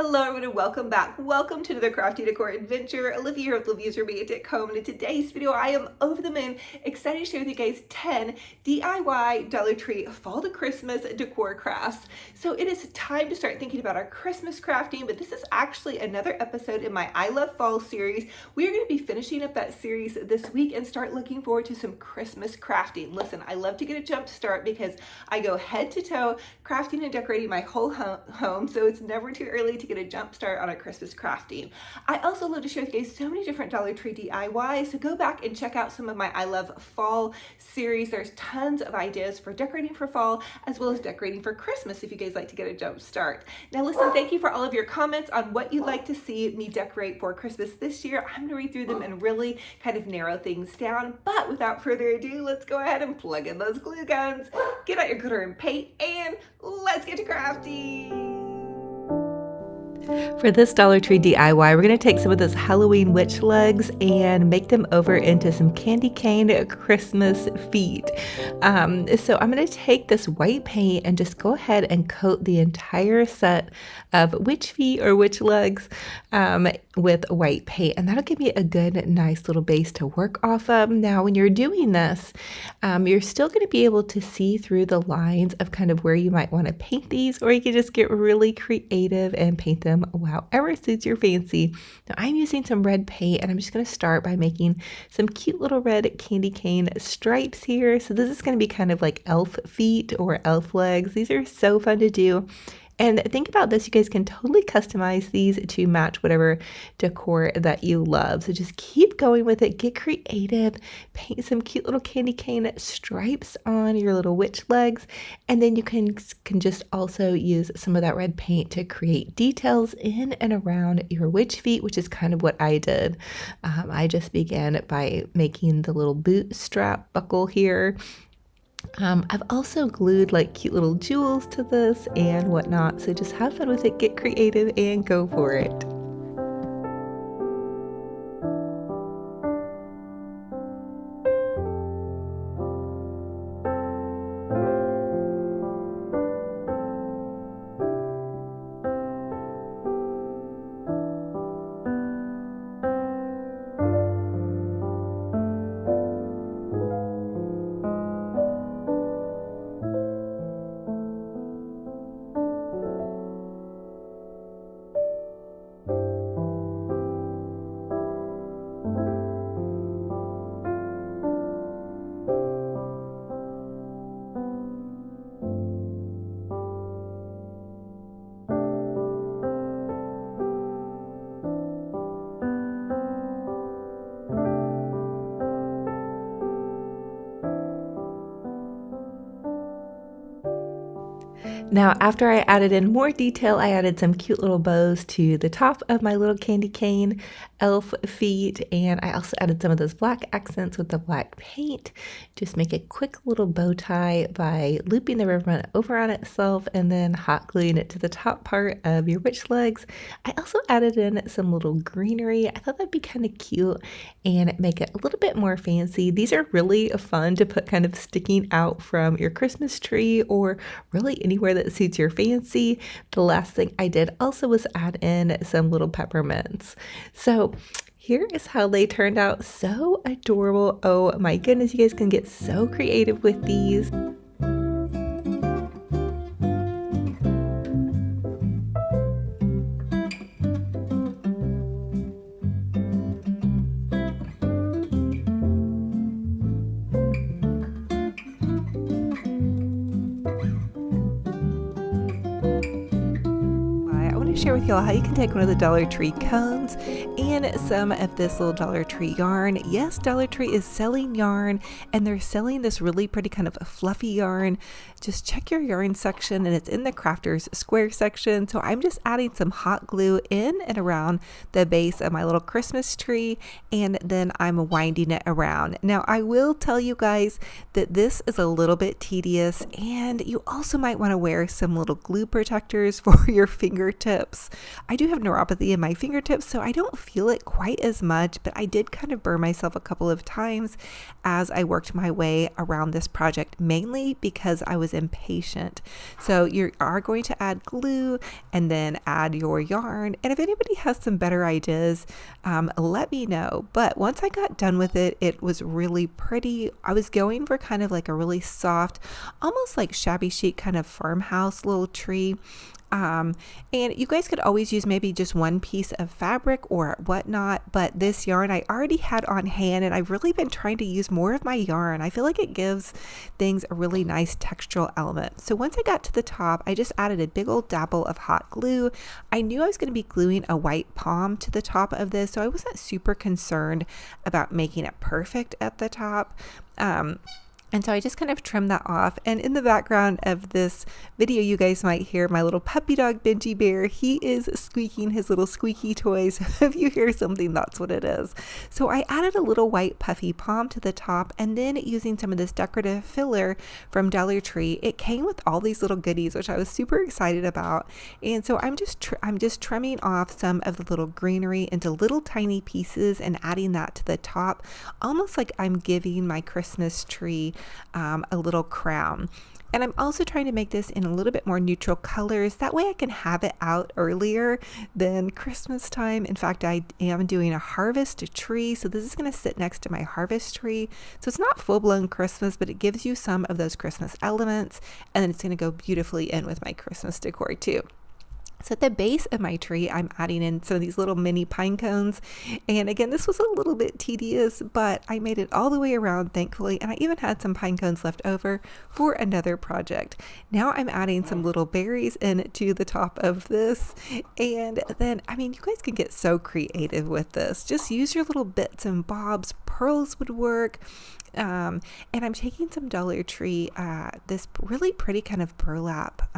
Hello everyone and welcome back. Welcome to another crafty decor adventure. Olivia here with Olivias at home, and in today's video I am over the moon excited to share with you guys 10 DIY Dollar Tree fall to Christmas decor crafts. So it is time to start thinking about our Christmas crafting, but this is actually another episode in my I Love Fall series. We are going to be finishing up that series this week and start looking forward to some Christmas crafting. Listen, I love to get a jump start because I go head to toe crafting and decorating my whole home, so it's never too early to get a jump start on a Christmas crafting. I also love to share with you guys so many different Dollar Tree DIYs, so go back and check out some of my I Love Fall series. There's tons of ideas for decorating for fall as well as decorating for Christmas if you guys like to get a jump start. Now listen, thank you for all of your comments on what you'd like to see me decorate for Christmas this year. I'm going to read through them and really kind of narrow things down, but without further ado, let's go ahead and plug in those glue guns, get out your glitter and paint, and let's get to crafting. For this Dollar Tree DIY, we're going to take some of those Halloween witch legs and make them over into some candy cane Christmas feet. So I'm going to take this white paint and just go ahead and coat the entire set of witch feet or witch legs with white paint, and that'll give me a good, nice little base to work off of. Now, when you're doing this, you're still going to be able to see through the lines of kind of where you might want to paint these, or you can just get really creative and paint them however suits your fancy. Now, I'm using some red paint, and I'm just going to start by making some cute little red candy cane stripes here. So this is going to be kind of like elf feet or elf legs. These are so fun to do. And think about this, you guys can totally customize these to match whatever decor that you love. So just keep going with it, get creative, paint some cute little candy cane stripes on your little witch legs. And then you can just also use some of that red paint to create details in and around your witch feet, which is kind of what I did. I just began by making the little boot strap buckle here. I've also glued like cute little jewels to this and whatnot, so just have fun with it, get creative, and go for it. Now, after I added in more detail, I added some cute little bows to the top of my little candy cane elf feet, and I also added some of those black accents with the black paint. Just make a quick little bow tie by looping the ribbon over on itself and then hot gluing it to the top part of your witch legs. I also added in some little greenery. I thought that'd be kind of cute and make it a little bit more fancy. These are really fun to put kind of sticking out from your Christmas tree or really anywhere that suits your fancy. The last thing I did also was add in some little peppermints. So here is how they turned out. So adorable. Oh my goodness, you guys can get so creative with these. Share with y'all how you can take one of the Dollar Tree cones and some of this little Dollar Tree yarn. Yes, Dollar Tree is selling yarn, and they're selling this really pretty kind of fluffy yarn. Just check your yarn section, and it's in the Crafters Square section. So I'm just adding some hot glue in and around the base of my little Christmas tree, and then I'm winding it around. Now, I will tell you guys that this is a little bit tedious, and you also might want to wear some little glue protectors for your fingertips. fingertips. I do have neuropathy in my fingertips, so I don't feel it quite as much, but I did kind of burn myself a couple of times as I worked my way around this project, mainly because I was impatient. So you are going to add glue and then add your yarn. And if anybody has some better ideas, let me know. But once I got done with it, it was really pretty. I was going for kind of like a really soft, almost like shabby chic kind of farmhouse little tree. And you guys could always use maybe just one piece of fabric or whatnot, but this yarn I already had on hand, and I've really been trying to use more of my yarn. I feel like it gives things a really nice textural element. So once I got to the top, I just added a big old dabble of hot glue. I knew I was going to be gluing a white palm to the top of this, so I wasn't super concerned about making it perfect at the top. And so I just kind of trimmed that off. And in the background of this video, you guys might hear my little puppy dog, Benji Bear. He is squeaking his little squeaky toy. So if you hear something, that's what it is. So I added a little white puffy palm to the top, and then using some of this decorative filler from Dollar Tree, it came with all these little goodies, which I was super excited about. And so I'm just trimming off some of the little greenery into little tiny pieces and adding that to the top, almost like I'm giving my Christmas tree a little crown. And I'm also trying to make this in a little bit more neutral colors. That way I can have it out earlier than Christmas time. In fact, I am doing a harvest tree. So this is going to sit next to my harvest tree. So it's not full-blown Christmas, but it gives you some of those Christmas elements. And then it's going to go beautifully in with my Christmas decor too. So at the base of my tree, I'm adding in some of these little mini pine cones. And again, this was a little bit tedious, but I made it all the way around, thankfully. And I even had some pine cones left over for another project. Now I'm adding some little berries into the top of this. And then, I mean, you guys can get so creative with this. Just use your little bits and bobs. Pearls would work. And I'm taking some Dollar Tree, this really pretty kind of burlap,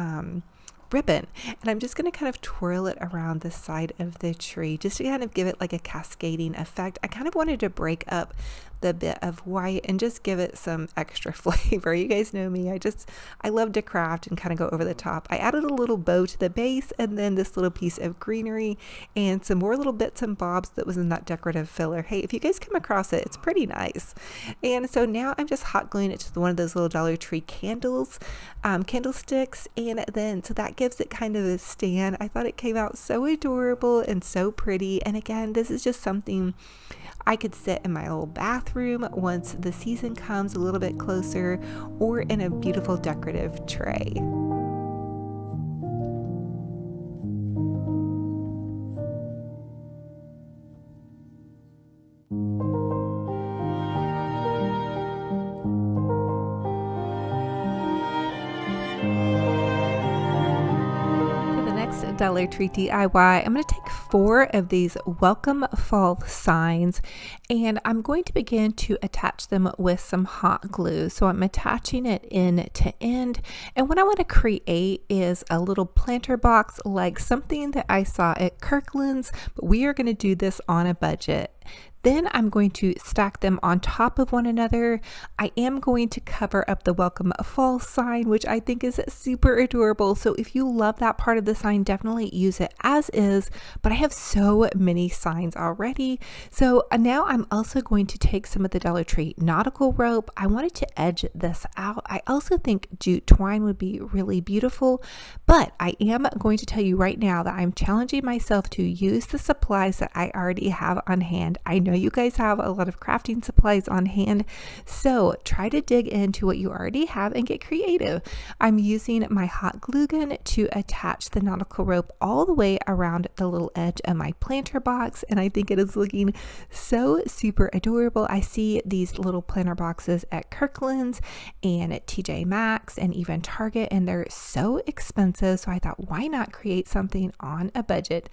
ribbon, and I'm just going to kind of twirl it around the side of the tree just to kind of give it like a cascading effect. I kind of wanted to break up the bit of white and just give it some extra flavor. You guys know me, I love to craft and kind of go over the top. I added a little bow to the base and then this little piece of greenery and some more little bits and bobs that was in that decorative filler. Hey, if you guys come across it, it's pretty nice. And so now I'm just hot gluing it to one of those little Dollar Tree candles, candlesticks, and then so that gives it kind of a stand. I thought it came out so adorable and so pretty. And again, this is just something I could sit in my old bathroom once the season comes a little bit closer, or in a beautiful decorative tray. Dollar Tree DIY, I'm going to take 4 of these welcome fall signs and I'm going to begin to attach them with some hot glue. So I'm attaching it end to end, and what I want to create is a little planter box, like something that I saw at Kirkland's, but we are going to do this on a budget. Then I'm going to stack them on top of one another. I am going to cover up the welcome fall sign, which I think is super adorable. So if you love that part of the sign, definitely use it as is. But I have so many signs already. So now I'm also going to take some of the Dollar Tree nautical rope. I wanted to edge this out. I also think jute twine would be really beautiful. But I am going to tell you right now that I'm challenging myself to use the supplies that I already have on hand. I know you guys have a lot of crafting supplies on hand, so try to dig into what you already have and get creative. I'm using my hot glue gun to attach the nautical rope all the way around the little edge of my planter box, and I think it is looking so super adorable. I see these little planter boxes at Kirkland's and at TJ Maxx and even Target, and they're so expensive, so I thought, why not create something on a budget?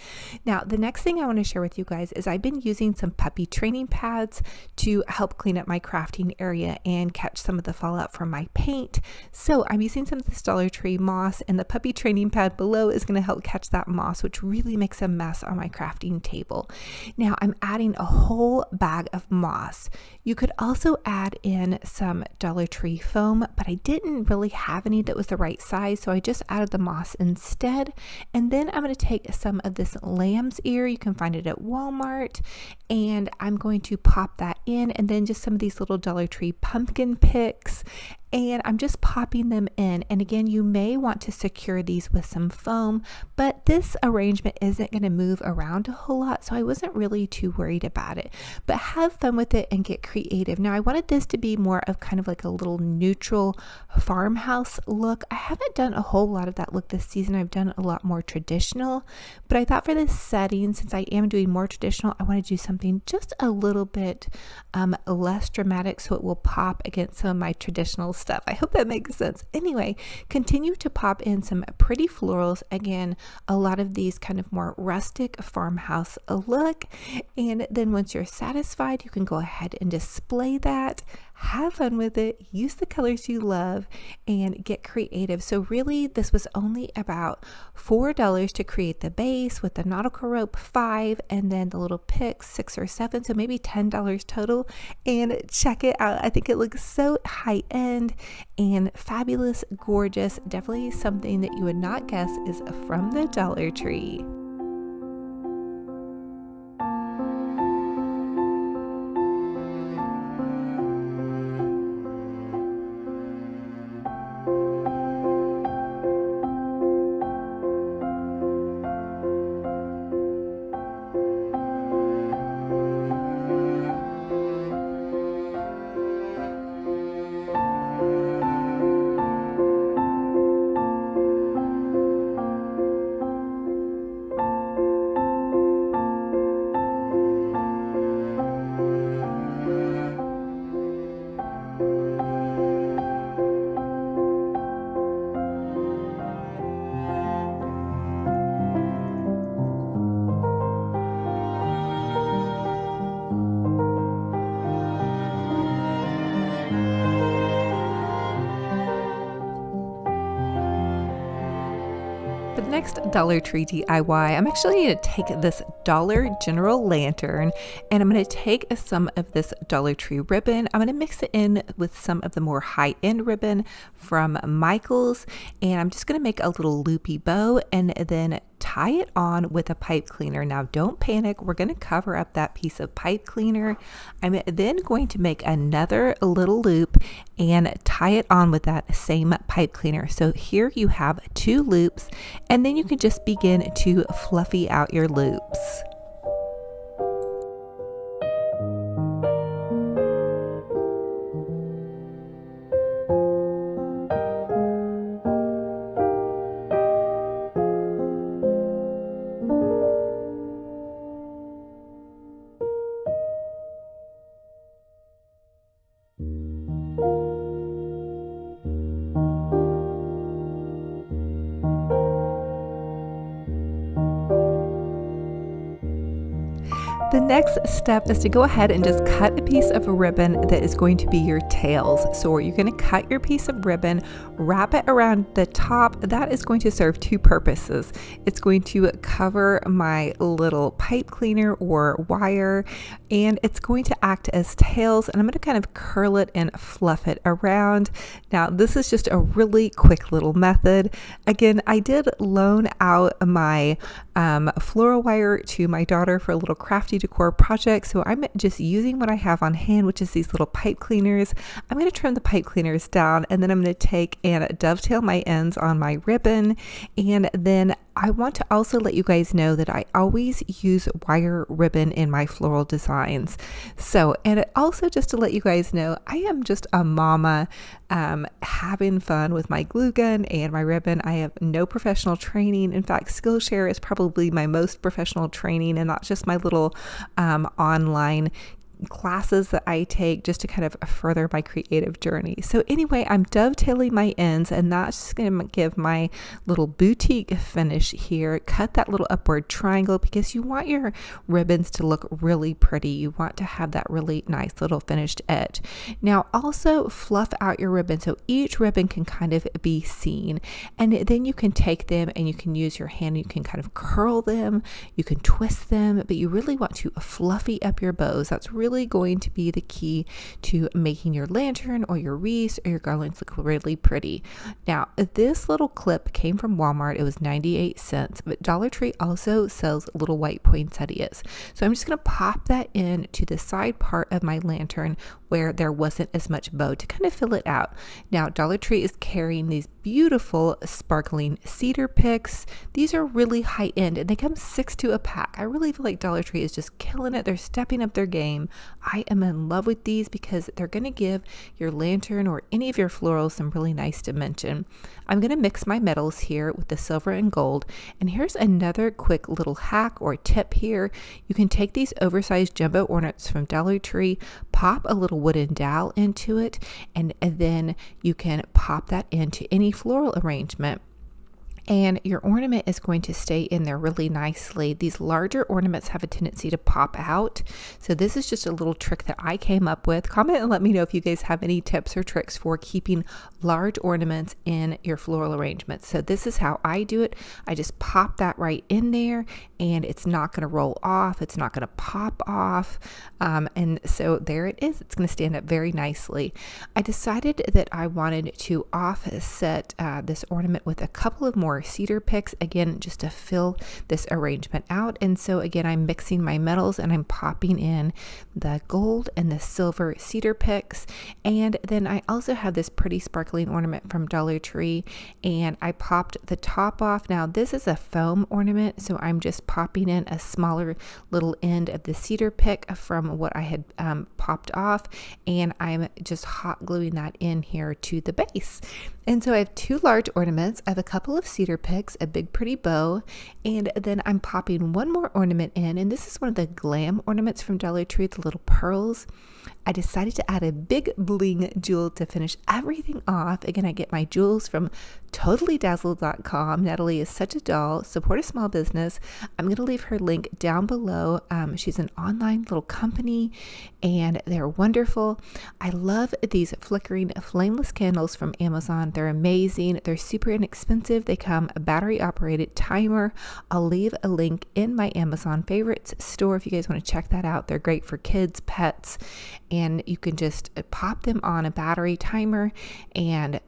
Now, the next thing I want to share with you guys is I've been using some puppy training pads to help clean up my crafting area and catch some of the fallout from my paint. So I'm using some of this Dollar Tree moss, and the puppy training pad below is going to help catch that moss, which really makes a mess on my crafting table. Now I'm adding a whole bag of moss. You could also add in some Dollar Tree foam, but I didn't really have any that was the right size, so I just added the moss instead. And then I'm going to take some of this lamb's ear, you can find it at Walmart, and I'm going to pop that in, and then just some of these little Dollar Tree pumpkin picks, and I'm just popping them in. And again, you may want to secure these with some foam, but this arrangement isn't going to move around a whole lot, so I wasn't really too worried about it. But have fun with it and get creative. Now I wanted this to be more of kind of like a little neutral farmhouse look. I haven't done a whole lot of that look this season. I've done a lot more traditional, but I thought for this setting, since I am doing more traditional, I want to do something just a little bit less dramatic so it will pop against some of my traditional stuff. I hope that makes sense. Anyway, continue to pop in some pretty florals. Again, a lot of these kind of more rustic farmhouse look. And then once you're satisfied, you can go ahead and display that. Have fun with it, use the colors you love, and get creative. So really, this was only about $4 to create the base, with the nautical rope $5, and then the little picks $6 or $7, so maybe $10 total. And check it out. I think it looks so high end and fabulous, gorgeous. Definitely something that you would not guess is from the Dollar Tree. For the next Dollar Tree DIY, I'm actually going to take this Dollar General lantern, and I'm going to take some of this Dollar Tree ribbon. I'm going to mix it in with some of the more high-end ribbon from Michaels, and I'm just going to make a little loopy bow and then tie it on with a pipe cleaner. Now don't panic, we're going to cover up that piece of pipe cleaner. I'm then going to make another little loop and tie it on with that same pipe cleaner. So here you have 2 loops, and then you can just begin to fluffy out your loops. The next step is to go ahead and just cut a piece of ribbon that is going to be your tails. So you're going to cut your piece of ribbon, wrap it around the top. That is going to serve 2 purposes. It's going to cover my little pipe cleaner or wire, and it's going to act as tails, and I'm going to kind of curl it and fluff it around. Now this is just a really quick little method. Again, I did loan out my floral wire to my daughter for a little crafty decor project, so I'm just using what I have on hand, which is these little pipe cleaners. I'm going to trim the pipe cleaners down, and then I'm going to take and dovetail my ends on my ribbon. And then I want to also let you guys know that I always use wire ribbon in my floral designs. So, and also just to let you guys know, I am just a mama having fun with my glue gun and my ribbon. I have no professional training. In fact, Skillshare is probably my most professional training, and not just my little online classes that I take just to kind of further my creative journey. So anyway, I'm dovetailing my ends, and that's just going to give my little boutique finish here. Cut that little upward triangle because you want your ribbons to look really pretty. You want to have that really nice little finished edge. Now also fluff out your ribbon so each ribbon can kind of be seen, and then you can take them and you can use your hand, you can kind of curl them, you can twist them, but you really want to fluffy up your bows. That's really going to be the key to making your lantern or your wreaths or your garlands look really pretty. Now, this little clip came from Walmart. It was 98 cents, but Dollar Tree also sells little white poinsettias. So I'm just going to pop that in to the side part of my lantern where there wasn't as much bow to kind of fill it out. Now, Dollar Tree is carrying these beautiful sparkling cedar picks. These are really high end and they come 6 to a pack. I really feel like Dollar Tree is just killing it. They're stepping up their game. I am in love with these because they're going to give your lantern or any of your florals some really nice dimension. I'm going to mix my metals here with the silver and gold. And here's another quick little hack or tip here. You can take these oversized jumbo ornaments from Dollar Tree, pop a little wooden dowel into it, and then you can pop that into any floral arrangement. And your ornament is going to stay in there really nicely. These larger ornaments have a tendency to pop out. So this is just a little trick that I came up with. Comment and let me know if you guys have any tips or tricks for keeping large ornaments in your floral arrangements. So this is how I do it. I just pop that right in there and it's not going to roll off. It's not going to pop off. And so there it is. It's going to stand up very nicely. I decided that I wanted to offset this ornament with a couple of more cedar picks, again, just to fill this arrangement out. And so again, I'm mixing my metals and I'm popping in the gold and the silver cedar picks. And then I also have this pretty sparkling ornament from Dollar Tree, and I popped the top off. Now this is a foam ornament, so I'm just popping in a smaller little end of the cedar pick from what I had popped off, and I'm just hot gluing that in here to the base. And so I have 2 large ornaments. I have a couple of cedar picks, a big pretty bow, and then I'm popping one more ornament in, and this is one of the glam ornaments from Dollar Tree, the little pearls. I decided to add a big bling jewel to finish everything off. Again, I get my jewels from totallydazzled.com. Natalie is such a doll. Support a small business. I'm going to leave her link down below. She's an online little company and they're wonderful. I love these flickering flameless candles from Amazon. They're amazing. They're super inexpensive. They come a battery operated timer. I'll leave a link in my Amazon favorites store if you guys want to check that out. They're great for kids, pets, and you can just pop them on a battery timer, and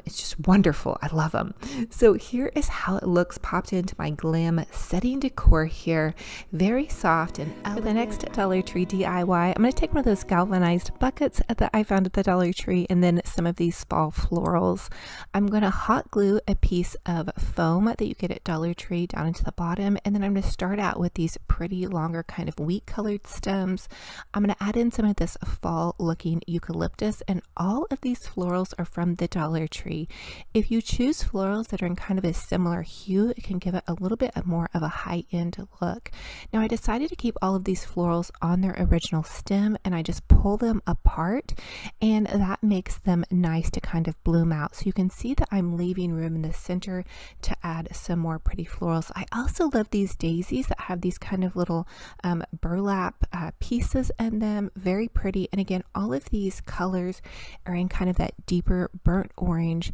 it's just wonderful. I love them. So here is how it looks popped into my glam setting decor here. Very soft and elegant. For the next Dollar Tree DIY, I'm going to take one of those galvanized buckets that I found at the Dollar Tree and then some of these fall florals. I'm going to hot glue a piece of foam that you get at Dollar Tree down into the bottom, and then I'm going to start out with these pretty longer kind of wheat colored stems. I'm going to add in some of this fall looking eucalyptus, and all of these florals are from the Dollar Tree. If you choose florals that are in kind of a similar hue, it can give it a little bit more of a high-end look. Now I decided to keep all of these florals on their original stem, and I just pull them apart, and that makes them nice to kind of bloom out. So you can see that I'm leaving room in the center to add some more pretty florals. I also love these daisies that have these kind of little burlap pieces in them. Very pretty. And again, all of these colors are in kind of that deeper burnt orange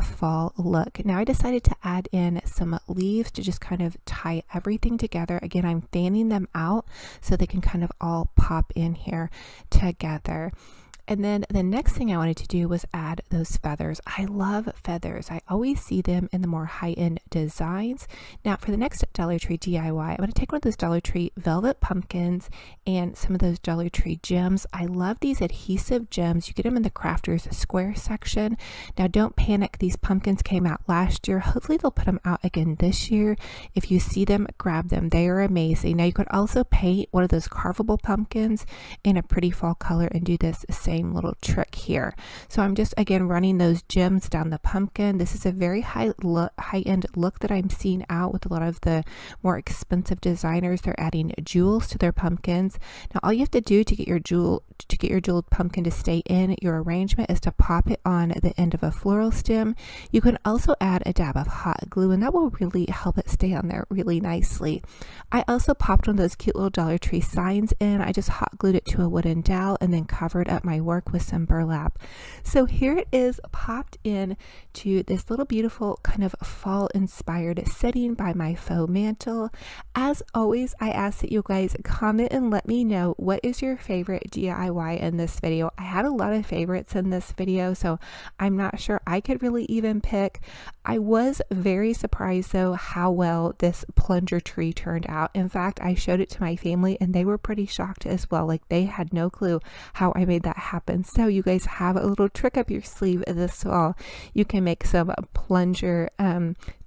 fall look. Now I decided to add in some leaves to just kind of tie everything together. Again, I'm fanning them out so they can kind of all pop in here together. And then the next thing I wanted to do was add those feathers. I love feathers. I always see them in the more high-end designs. Now for the next Dollar Tree DIY, I'm going to take one of those Dollar Tree velvet pumpkins and some of those Dollar Tree gems. I love these adhesive gems. You get them in the Crafters Square section. Now don't panic. These pumpkins came out last year. Hopefully they'll put them out again this year. If you see them, grab them. They are amazing. Now you could also paint one of those carvable pumpkins in a pretty fall color and do this same same little trick here. So I'm just again running those gems down the pumpkin. This is a very high-end look that I'm seeing out with a lot of the more expensive designers. They're adding jewels to their pumpkins. Now all you have to do to get your jeweled pumpkin to stay in your arrangement is to pop it on the end of a floral stem. You can also add a dab of hot glue, and that will really help it stay on there really nicely. I also popped one of those cute little Dollar Tree signs in. I just hot glued it to a wooden dowel and then covered up my work with some burlap. So here it is popped in to this little beautiful kind of fall inspired setting by my faux mantle. As always, I ask that you guys comment and let me know what is your favorite DIY in this video. I had a lot of favorites in this video, so I'm not sure I could really even pick. I was very surprised though how well this plunger tree turned out. In fact, I showed it to my family and they were pretty shocked as well. Like they had no clue how I made that happen. So you guys have a little trick up your sleeve this fall. You can make some plunger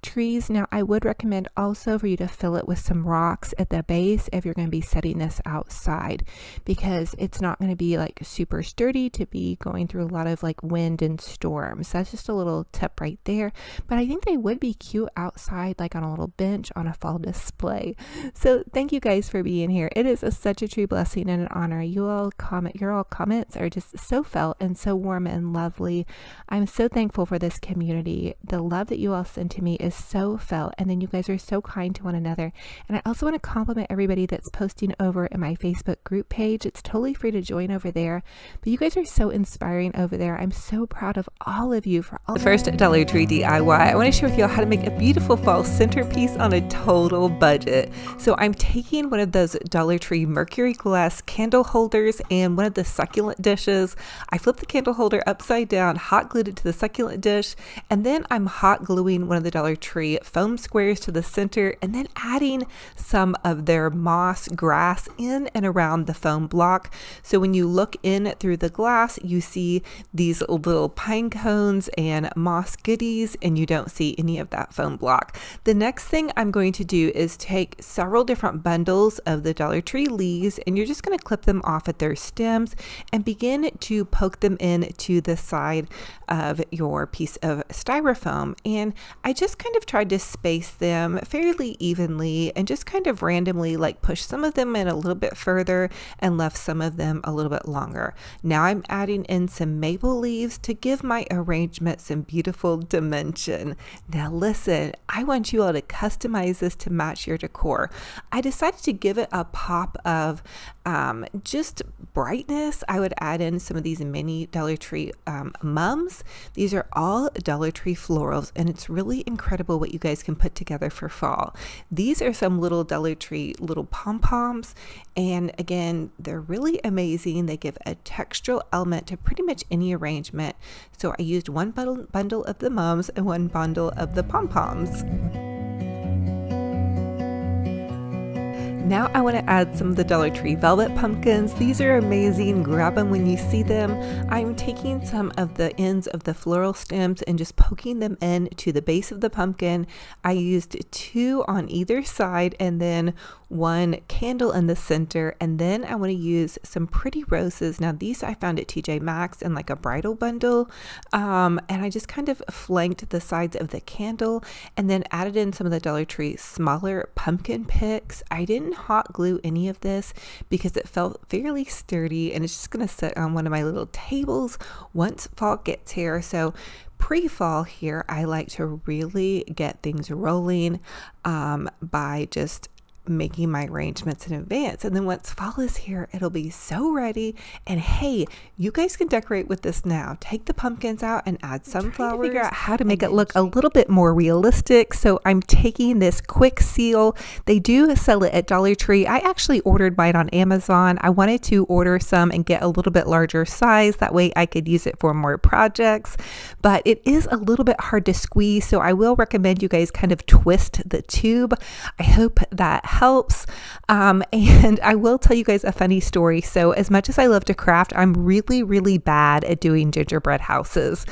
trees. Now I would recommend also for you to fill it with some rocks at the base if you're going to be setting this outside, because it's not going to be like super sturdy to be going through a lot of like wind and storms. That's just a little tip right there, but I think they would be cute outside, like on a little bench on a fall display. So thank you guys for being here. It is such a true blessing and an honor. Your all comments are just so felt and so warm and lovely. I'm so thankful for this community. The love that you all send to me is so felt, and then you guys are so kind to one another. And I also want to compliment everybody that's posting over in my Facebook group page. It's totally free to join over there, but you guys are so inspiring over there. I'm so proud of all of you for all the first Dollar Tree DIY. I want to share with you all how to make a beautiful fall centerpiece on a total budget. So I'm taking one of those Dollar Tree mercury glass candle holders and one of the succulent dishes. I flipped the candle holder upside down, hot glued it to the succulent dish, and then I'm hot gluing one of the Dollar Tree foam squares to the center, and then adding some of their moss grass in and around the foam block. So when you look in through the glass, you see these little pine cones and moss goodies, and you don't see any of that foam block. The next thing I'm going to do is take several different bundles of the Dollar Tree leaves, and you're just going to clip them off at their stems and begin to poke them in to the side of your piece of styrofoam. And I just kind of tried to space them fairly evenly and just kind of randomly like push some of them in a little bit further and left some of them a little bit longer. Now I'm adding in some maple leaves to give my arrangement some beautiful dimension. Now listen, I want you all to customize this to match your decor. I decided to give it a pop of just brightness. I would add in some of these mini Dollar Tree mums. These are all Dollar Tree florals, and it's really incredible what you guys can put together for fall. These are some little Dollar Tree little pom-poms, and again, they're really amazing. They give a textural element to pretty much any arrangement. So I used one bundle of the mums and one bundle of the pom-poms. Now I want to add some of the Dollar Tree velvet pumpkins. These are amazing. Grab them when you see them. I'm taking some of the ends of the floral stems and just poking them in to the base of the pumpkin. I used 2 on either side and then 1 candle in the center, and then I want to use some pretty roses. Now these I found at TJ Maxx in like a bridal bundle, and I just kind of flanked the sides of the candle and then added in some of the Dollar Tree smaller pumpkin picks. I didn't hot glue any of this because it felt fairly sturdy, and it's just going to sit on one of my little tables once fall gets here. So pre-fall here, I like to really get things rolling by just making my arrangements in advance, and then once fall is here, it'll be so ready. And hey, you guys can decorate with this now. Take the pumpkins out and add sunflowers. Figure out how to make it look a little bit more realistic. So I'm taking this quick seal. They do sell it at Dollar Tree. I actually ordered mine on Amazon. I wanted to order some and get a little bit larger size, that way I could use it for more projects, but it is a little bit hard to squeeze, so I will recommend you guys kind of twist the tube. I hope that helps. And I will tell you guys a funny story. So as much as I love to craft, I'm really, really bad at doing gingerbread houses.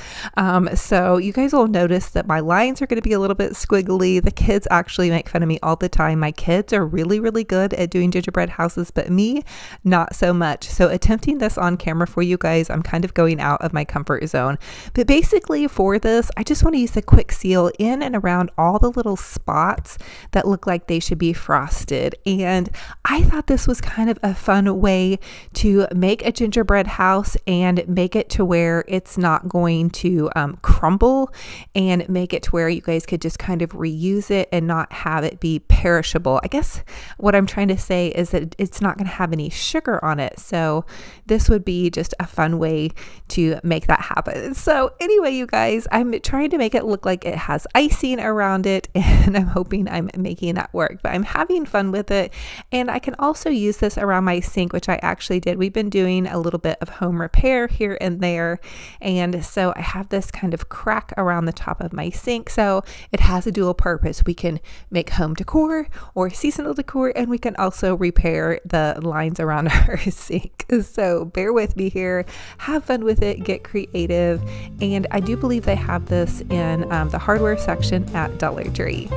So you guys will notice that my lines are going to be a little bit squiggly. The kids actually make fun of me all the time. My kids are really, really good at doing gingerbread houses, but me, not so much. So attempting this on camera for you guys, I'm kind of going out of my comfort zone. But basically for this, I just want to use a quick seal in and around all the little spots that look like they should be frosted. And I thought this was kind of a fun way to make a gingerbread house and make it to where it's not going to crumble, and make it to where you guys could just kind of reuse it and not have it be perishable. I guess what I'm trying to say is that it's not going to have any sugar on it. So this would be just a fun way to make that happen. So anyway, you guys, I'm trying to make it look like it has icing around it, and I'm hoping I'm making that work, but I'm having fun with it. And I can also use this around my sink, which I actually did. We've been doing a little bit of home repair here and there. And so I have this kind of crack around the top of my sink. So it has a dual purpose. We can make home decor or seasonal decor, and we can also repair the lines around our sink. So bear with me here, have fun with it, get creative. And I do believe they have this in the hardware section at Dollar Tree.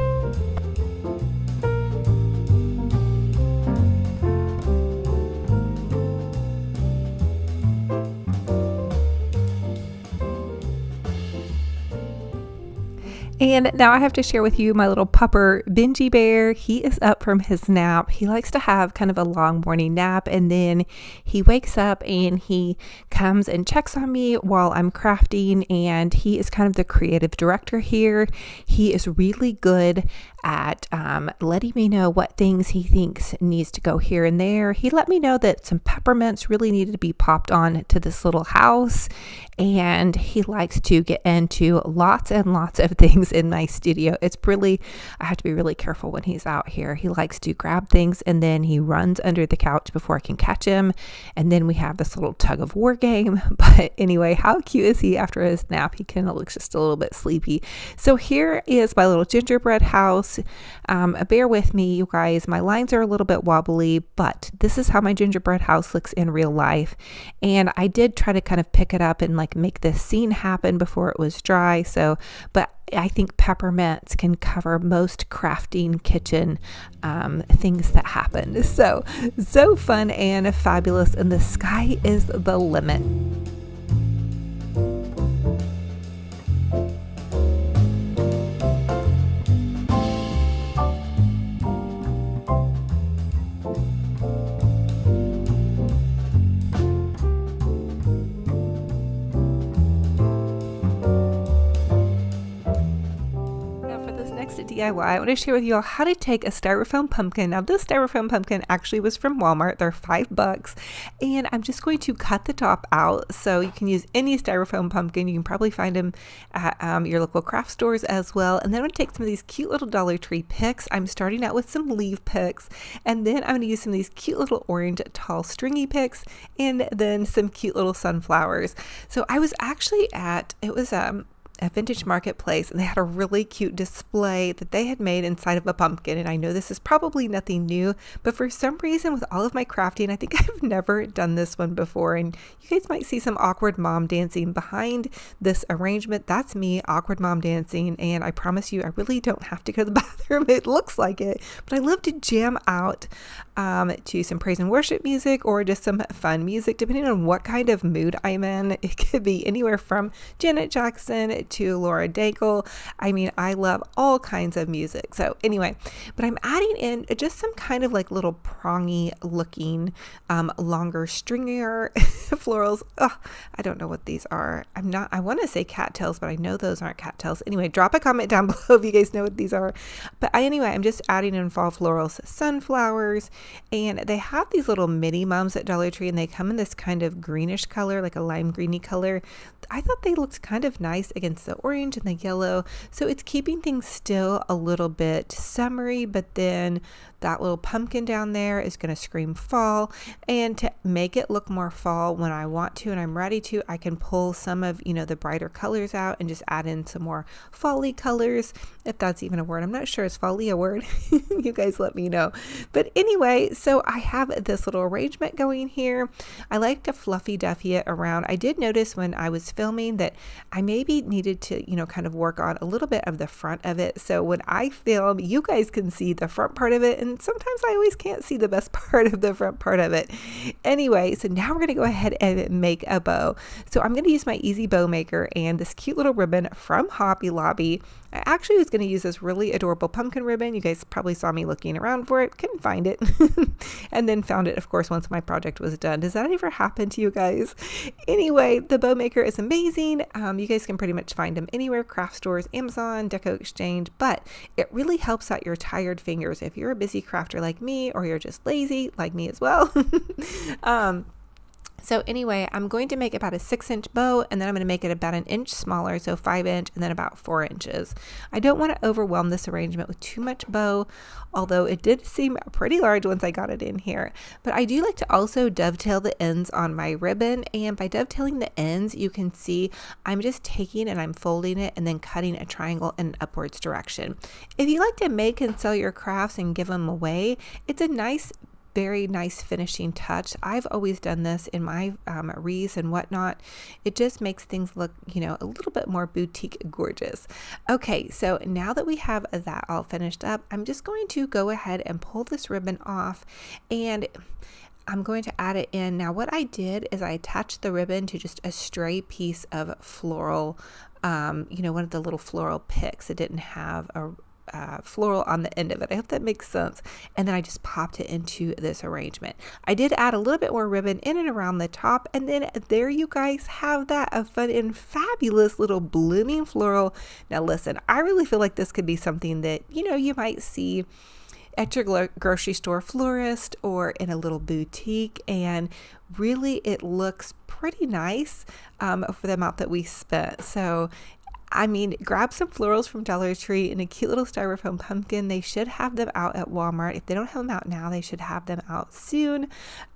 And now I have to share with you my little pupper, Benji Bear. He is up from his nap. He likes to have kind of a long morning nap, and then he wakes up and he comes and checks on me while I'm crafting, and he is kind of the creative director here. He is really good at letting me know what things he thinks needs to go here and there. He let me know that some peppermints really needed to be popped on to this little house, and he likes to get into lots and lots of things in my studio. It's really, I have to be really careful when he's out here. He likes to grab things and then he runs under the couch before I can catch him, and then we have this little tug of war game. But anyway, how cute is he after his nap? He kind of looks just a little bit sleepy. So here is my little gingerbread house. Bear with me, you guys. My lines are a little bit wobbly, but this is how my gingerbread house looks in real life. And I did try to kind of pick it up and like make this scene happen before it was dry. So, but I think peppermints can cover most crafting kitchen things that happen. So fun and fabulous, and the sky is the limit. DIY, I want to share with you all how to take a styrofoam pumpkin. Now this styrofoam pumpkin actually was from Walmart. They're $5, and I'm just going to cut the top out. So you can use any styrofoam pumpkin. You can probably find them at your local craft stores as well. And then I'm going to take some of these cute little Dollar Tree picks. I'm starting out with some leaf picks, and then I'm going to use some of these cute little orange tall stringy picks, and then some cute little sunflowers. So I was actually at, it was a vintage marketplace, and they had a really cute display that they had made inside of a pumpkin. And I know this is probably nothing new, but for some reason with all of my crafting, I think I've never done this one before. And you guys might see some awkward mom dancing behind this arrangement. That's me, awkward mom dancing. And I promise you, I really don't have to go to the bathroom. It looks like it, but I love to jam out to some praise and worship music or just some fun music, depending on what kind of mood I'm in. It could be anywhere from Janet Jackson to Laura Daigle. I mean, I love all kinds of music. So anyway, but I'm adding in just some kind of like little prongy looking, longer stringier florals. Oh, I don't know what these are. I want to say cattails, but I know those aren't cattails. Anyway, drop a comment down below if you guys know what these are. But anyway, I'm just adding in fall florals, sunflowers, and they have these little mini mums at Dollar Tree, and they come in this kind of greenish color, like a lime greeny color. I thought they looked kind of nice against the orange and the yellow. So it's keeping things still a little bit summery, but then that little pumpkin down there is going to scream fall. And to make it look more fall, when I want to and I'm ready to, I can pull some of, the brighter colors out and just add in some more fall-y colors, if that's even a word. I'm not sure. Is fall-y a word? You guys let me know. But anyway, so I have this little arrangement going here. I like to fluffy duffy it around. I did notice when I was filming that I maybe needed to, kind of work on a little bit of the front of it. So when I film, you guys can see the front part of it, and sometimes I always can't see the best part of the front part of it. Anyway, so now we're going to go ahead and make a bow. So I'm going to use my Easy Bow Maker and this cute little ribbon from Hobby Lobby. I actually was going to use this really adorable pumpkin ribbon. You guys probably saw me looking around for it, couldn't find it, and then found it, of course, once my project was done. Does that ever happen to you guys? Anyway, the bow maker is amazing. You guys can pretty much find them anywhere, craft stores, Amazon, Deco Exchange, but it really helps out your tired fingers. If you're a busy crafter like me, or you're just lazy like me as well, so anyway, I'm going to make about a 6-inch bow, and then I'm going to make it about 1 inch smaller, so 5-inch, and then about 4 inches. I don't want to overwhelm this arrangement with too much bow, although it did seem pretty large once I got it in here. But I do like to also dovetail the ends on my ribbon, and by dovetailing the ends, you can see I'm just taking and I'm folding it and then cutting a triangle in an upwards direction. If you like to make and sell your crafts and give them away, it's a very nice finishing touch. I've always done this in my wreaths and whatnot. It just makes things look, a little bit more boutique gorgeous. Okay, so now that we have that all finished up, I'm just going to go ahead and pull this ribbon off, and I'm going to add it in. Now what I did is I attached the ribbon to just a stray piece of floral, one of the little floral picks. It didn't have a floral on the end of it. I hope that makes sense. And then I just popped it into this arrangement. I did add a little bit more ribbon in and around the top, and then there you guys have that, a fun and fabulous little blooming floral. Now listen, I really feel like this could be something that you might see at your grocery store florist or in a little boutique, and really it looks pretty nice for the amount that we spent. So I mean, grab some florals from Dollar Tree and a cute little styrofoam pumpkin. They should have them out at Walmart. If they don't have them out now, they should have them out soon.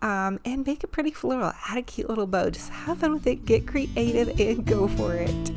And make a pretty floral. Add a cute little bow. Just have fun with it. Get creative and go for it.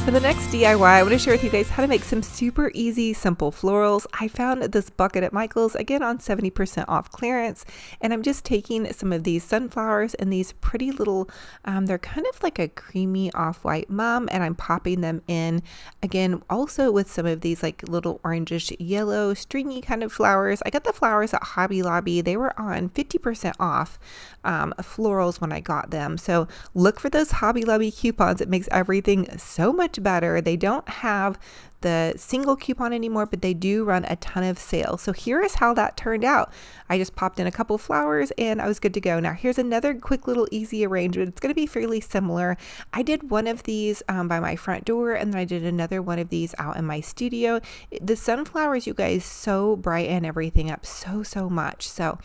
For the next DIY, I want to share with you guys how to make some super easy, simple florals. I found this bucket at Michael's, again on 70% off clearance, and I'm just taking some of these sunflowers and these pretty little, they're kind of like a creamy off-white mum, and I'm popping them in, again, also with some of these like little orangish yellow, stringy kind of flowers. I got the flowers at Hobby Lobby. They were on 50% off florals when I got them. So look for those Hobby Lobby coupons. It makes everything so much better. They don't have the single coupon anymore, but they do run a ton of sales. So here is how that turned out. I just popped in a couple flowers and I was good to go. Now here's another quick little easy arrangement. It's going to be fairly similar. I did one of these by my front door, and then I did another one of these out in my studio. The sunflowers, you guys, so brighten everything up so much. So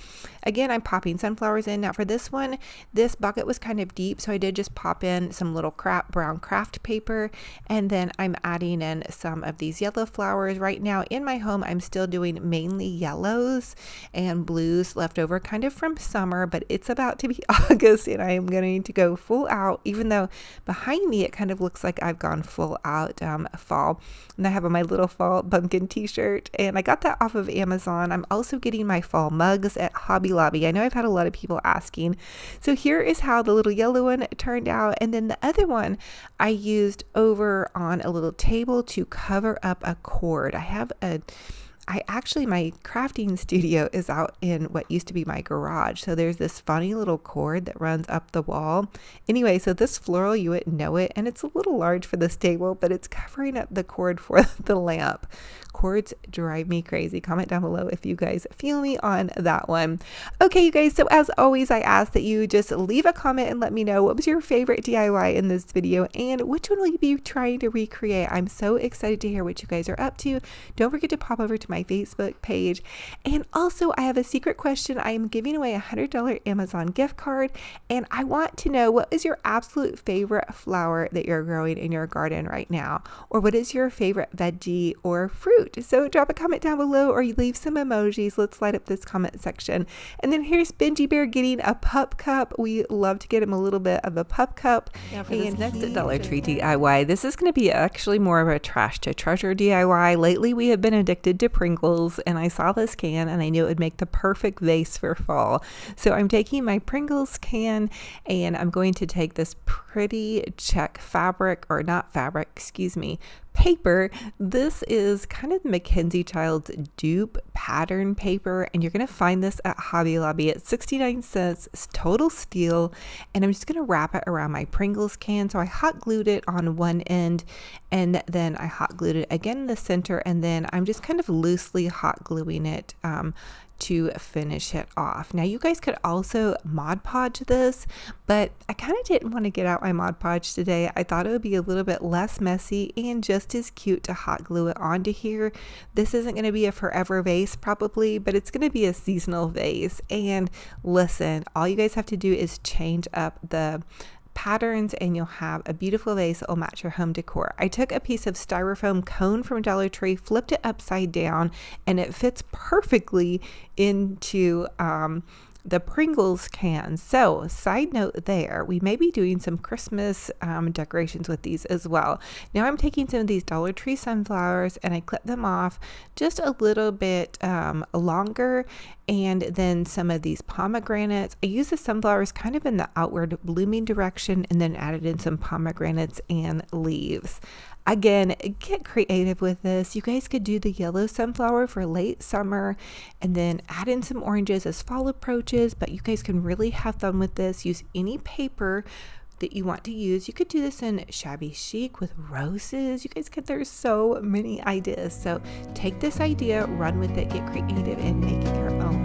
again, I'm popping sunflowers in. Now for this one, this bucket was kind of deep, so I did just pop in some little brown craft paper, and then I'm adding in some of these yellow flowers. Right now in my home, I'm still doing mainly yellows and blues left over kind of from summer, but it's about to be August and I am going to go full out, even though behind me it kind of looks like I've gone full out fall. And I have on my little fall pumpkin t-shirt, and I got that off of Amazon. I'm also getting my fall mugs at Hobby Lobby. I know I've had a lot of people asking. So here is how the little yellow one turned out, and then the other one I used over on a little table to cover up a cord. My crafting studio is out in what used to be my garage. So there's this funny little cord that runs up the wall. Anyway, so this floral, you wouldn't know it, and it's a little large for this table, but it's covering up the cord for the lamp. Cords drive me crazy. Comment down below if you guys feel me on that one. Okay, you guys, so as always, I ask that you just leave a comment and let me know what was your favorite DIY in this video and which one will you be trying to recreate. I'm so excited to hear what you guys are up to. Don't forget to pop over to to my Facebook page. And also, I have a secret question. I am giving away a $100 Amazon gift card, and I want to know, what is your absolute favorite flower that you're growing in your garden right now? Or what is your favorite veggie or fruit? So drop a comment down below, or you leave some emojis. Let's light up this comment section. And then here's Benji Bear getting a pup cup. We love to get him a little bit of a pup cup. Now for this next Dollar Tree DIY, this is going to be actually more of a trash to treasure DIY. Lately we have been addicted to Pringles, and I saw this can and I knew it would make the perfect vase for fall. So I'm taking my Pringles can and I'm going to take this pretty check fabric, or not fabric, excuse me, paper. This is kind of Mackenzie Child's dupe pattern paper, and you're going to find this at Hobby Lobby at 69 cents. It's total steal, and I'm just going to wrap it around my Pringles can. So I hot glued it on one end, and then I hot glued it again in the center, and then I'm just kind of loosely hot gluing it to finish it off. Now you guys could also Mod Podge this, but I kind of didn't want to get out my Mod Podge today. I thought it would be a little bit less messy and just as cute to hot glue it onto here. This isn't going to be a forever vase probably, but it's going to be a seasonal vase. And listen, all you guys have to do is change up the patterns and you'll have a beautiful vase that will match your home decor. I took a piece of styrofoam cone from Dollar Tree, flipped it upside down, and it fits perfectly into the Pringles can. So side note there, we may be doing some Christmas decorations with these as well. Now I'm taking some of these Dollar Tree sunflowers and I clip them off just a little bit longer, and then some of these pomegranates. I use the sunflowers kind of in the outward blooming direction and then added in some pomegranates and leaves. Again, get creative with this. You guys could do the yellow sunflower for late summer and then add in some oranges as fall approaches, but you guys can really have fun with this. Use any paper that you want to use. You could do this in Shabby Chic with roses. You guys could, there's so many ideas. So take this idea, run with it, get creative, and make it your own.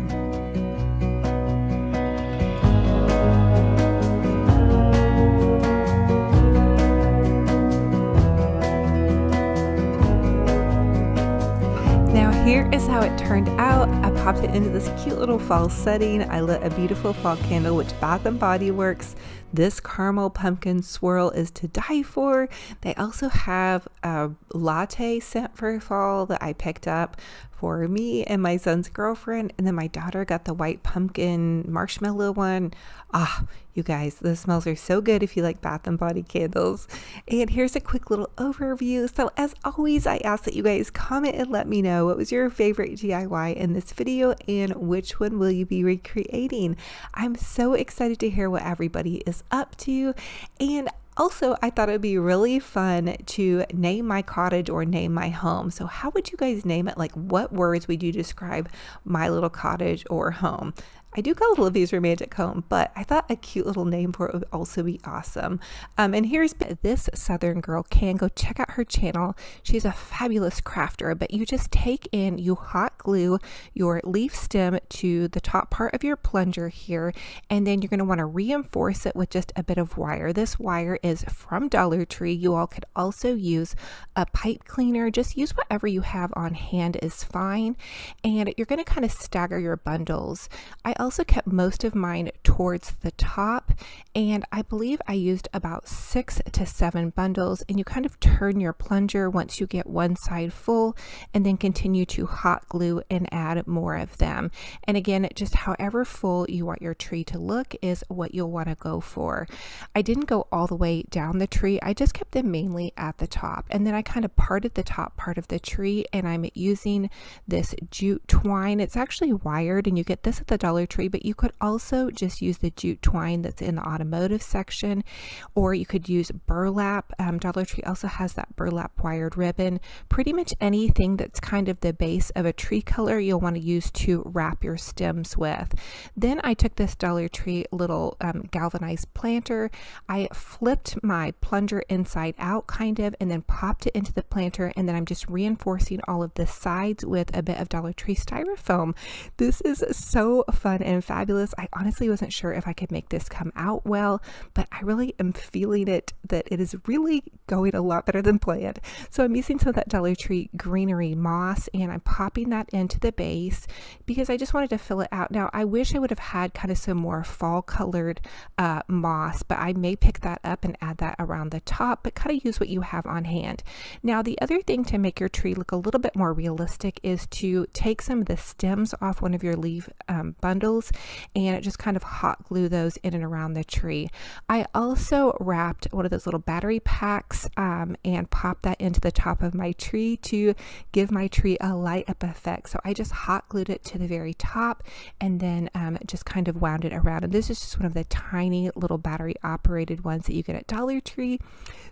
Here is how it turned out. I popped it into this cute little fall setting. I lit a beautiful fall candle, which Bath & Body Works. This caramel pumpkin swirl is to die for. They also have a latte scent for fall that I picked up for me and my son's girlfriend. And then my daughter got the white pumpkin marshmallow one. You guys, the smells are so good if you like Bath & Body candles. And here's a quick little overview. So as always, I ask that you guys comment and let me know what was your favorite DIY in this video and which one will you be recreating. I'm so excited to hear what everybody is up to. And also, I thought it would be really fun to name my cottage or name my home. So how would you guys name it? Like, what words would you describe my little cottage or home? I do call it Olivia's romantic home, but I thought a cute little name for it would also be awesome. And here's this Southern girl can. Go check out her channel. She's a fabulous crafter, but you just take in, you hot glue your leaf stem to the top part of your plunger here, and then you're going to want to reinforce it with just a bit of wire. This wire is from Dollar Tree. You all could also use a pipe cleaner. Just use whatever you have on hand is fine. And you're going to kind of stagger your bundles. I also kept most of mine towards the top, and I believe I used about 6 to 7 bundles, and you kind of turn your plunger once you get one side full and then continue to hot glue and add more of them. And again, just however full you want your tree to look is what you'll want to go for. I didn't go all the way down the tree. I just kept them mainly at the top, and then I kind of parted the top part of the tree, and I'm using this jute twine. It's actually wired, and you get this at the Dollar Tree, but you could also just use the jute twine that's in the automotive section, or you could use burlap. Dollar Tree also has that burlap wired ribbon. Pretty much anything that's kind of the base of a tree color you'll want to use to wrap your stems with. Then I took this Dollar Tree little galvanized planter. I flipped my plunger inside out kind of, and then popped it into the planter, and then I'm just reinforcing all of the sides with a bit of Dollar Tree styrofoam. This is so fun fun and fabulous. I honestly wasn't sure if I could make this come out well, but I really am feeling it, that it is really going a lot better than planned. So I'm using some of that Dollar Tree greenery moss, and I'm popping that into the base because I just wanted to fill it out. Now, I wish I would have had kind of some more fall colored moss, but I may pick that up and add that around the top, but kind of use what you have on hand. Now, the other thing to make your tree look a little bit more realistic is to take some of the stems off one of your leaf bundles and just kind of hot glue those in and around the tree. I also wrapped one of those little battery packs and popped that into the top of my tree to give my tree a light up effect. So I just hot glued it to the very top and then just kind of wound it around. And this is just one of the tiny little battery operated ones that you get at Dollar Tree.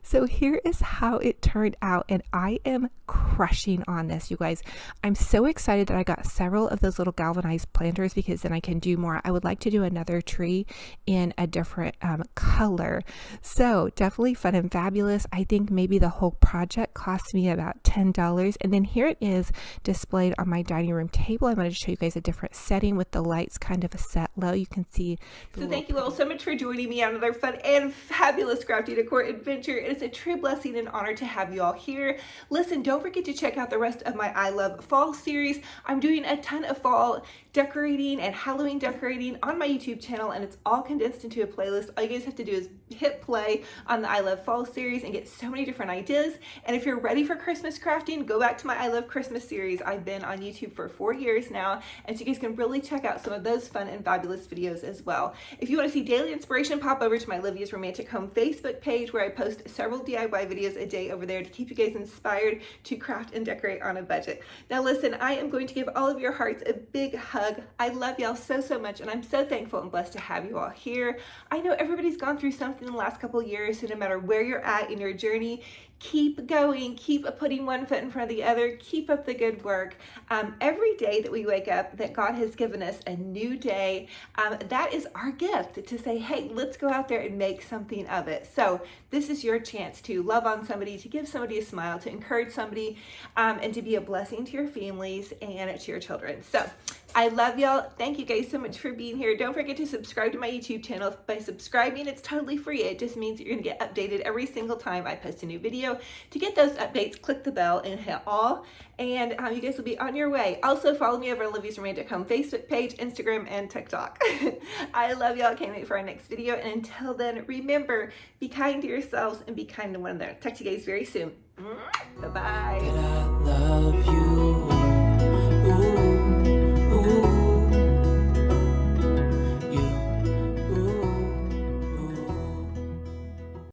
So here is how it turned out, and I am crushing on this, you guys. I'm so excited that I got several of those little galvanized planters because then I can do more. I would like to do another tree in a different color. So definitely fun and fabulous. I think maybe the whole project cost me about $10, and then here it is displayed on my dining room table. I wanted to show you guys a different setting with the lights kind of set low. You can see. So thank you all so much for joining me on another fun and fabulous crafty decor adventure. It is a true blessing and honor to have you all here. Listen, don't forget to check out the rest of my I Love Fall series. I'm doing a ton of fall decorating and Halloween decorating on my YouTube channel, and it's all condensed into a playlist. All you guys have to do is hit play on the I Love Fall series and get so many different ideas. And if you're ready for Christmas crafting, go back to my I Love Christmas series. I've been on YouTube for 4 years now, and so you guys can really check out some of those fun and fabulous videos as well. If you want to see daily inspiration, pop over to my Olivia's Romantic Home Facebook page, where I post several DIY videos a day over there to keep you guys inspired to craft and decorate on a budget. Now listen, I am going to give all of your hearts a big hug. I love y'all so, so much, and I'm so thankful and blessed to have you all here. I know everybody's gone through something in the last couple of years, so no matter where you're at in your journey, keep going, keep putting one foot in front of the other, keep up the good work. Every day that we wake up, that God has given us a new day, that is our gift to say, hey, let's go out there and make something of it. So this is your chance to love on somebody, to give somebody a smile, to encourage somebody, and to be a blessing to your families and to your children. So I love y'all. Thank you guys so much for being here. Don't forget to subscribe to my YouTube channel. By subscribing, it's totally free. It just means you're gonna get updated every single time I post a new video. To get those updates, click the bell and hit all, and you guys will be on your way. Also, follow me over at Olivia's Romantic Home Facebook page, Instagram, and TikTok. I love y'all. Can't wait for our next video. And until then, remember, be kind to yourselves and be kind to one another. Talk to you guys very soon. Bye-bye.